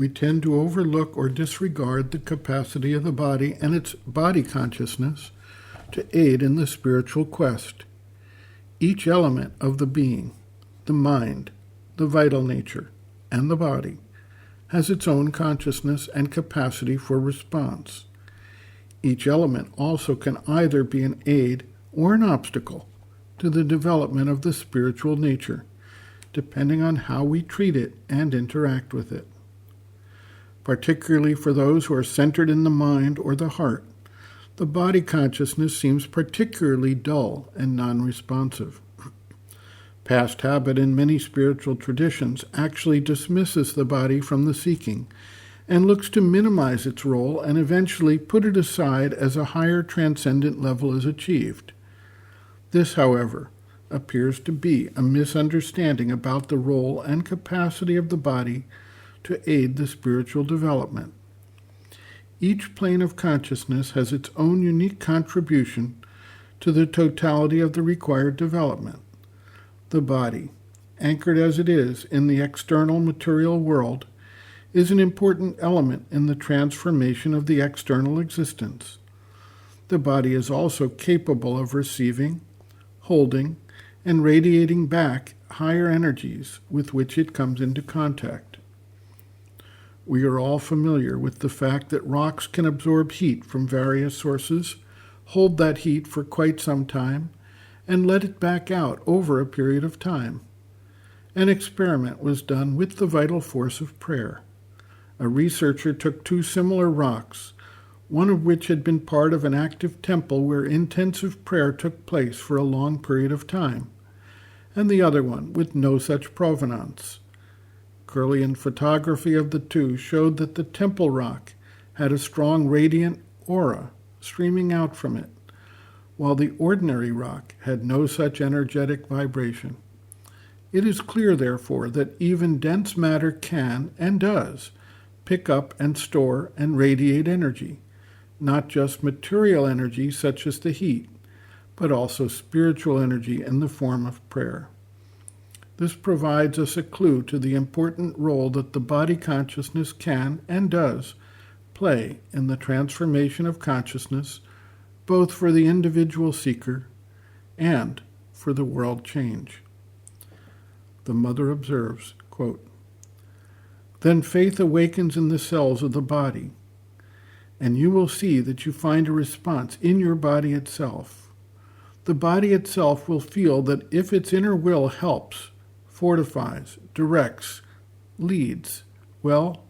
we tend to overlook or disregard the capacity of the body and its body consciousness to aid in the spiritual quest. Each element of the being, the mind, the vital nature, and the body, has its own consciousness and capacity for response. Each element also can either be an aid or an obstacle to the development of the spiritual nature, depending on how we treat it and interact with it. Particularly for those who are centered in the mind or the heart, the body consciousness seems particularly dull and non-responsive. Past habit in many spiritual traditions actually dismisses the body from the seeking and looks to minimize its role and eventually put it aside as a higher transcendent level is achieved. This, however, appears to be a misunderstanding about the role and capacity of the body to aid the spiritual development. Each plane of consciousness has its own unique contribution to the totality of the required development. The body, anchored as it is in the external material world, is an important element in the transformation of the external existence. The body is also capable of receiving, holding, and radiating back higher energies with which it comes into contact. We are all familiar with the fact that rocks can absorb heat from various sources, hold that heat for quite some time, and let it back out over a period of time. An experiment was done with the vital force of prayer. A researcher took two similar rocks, one of which had been part of an active temple where intensive prayer took place for a long period of time, and the other one with no such provenance. Kirlian photography of the two showed that the temple rock had a strong radiant aura streaming out from it, while the ordinary rock had no such energetic vibration. It is clear, therefore, that even dense matter can, and does, pick up and store and radiate energy, not just material energy such as the heat, but also spiritual energy in the form of prayer. This provides us a clue to the important role that the body consciousness can, and does, play in the transformation of consciousness, both for the individual seeker and for the world change. The mother observes, quote, "Then faith awakens in the cells of the body, and you will see that you find a response in your body itself. The body itself will feel that if its inner will helps, fortifies, directs, leads, well,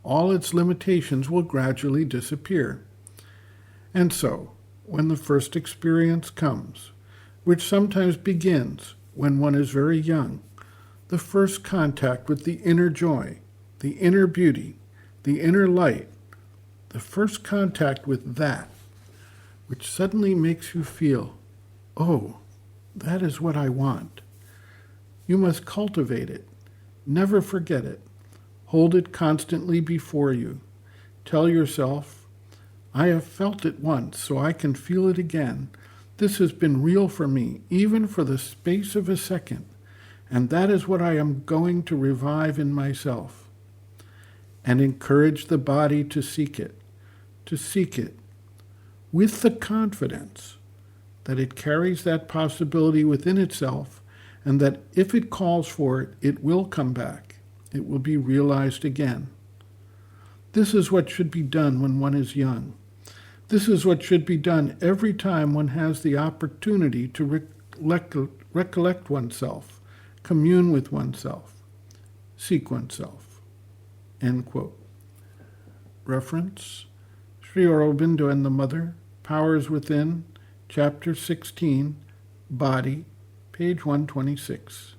all its limitations will gradually disappear. And so, when the first experience comes, which sometimes begins when one is very young, the first contact with the inner joy, the inner beauty, the inner light, the first contact with that, which suddenly makes you feel, oh, that is what I want. You must cultivate it. Never forget it. Hold it constantly before you. Tell yourself, I have felt it once, so I can feel it again. This has been real for me, even for the space of a second, and that is what I am going to revive in myself. And encourage the body to seek it with the confidence that it carries that possibility within itself, and that if it calls for it, it will come back. It will be realized again. This is what should be done when one is young. This is what should be done every time one has the opportunity to recollect oneself, commune with oneself, seek oneself." End quote. Reference, Sri Aurobindo and the Mother, Powers Within, Chapter 16, Body, page 126.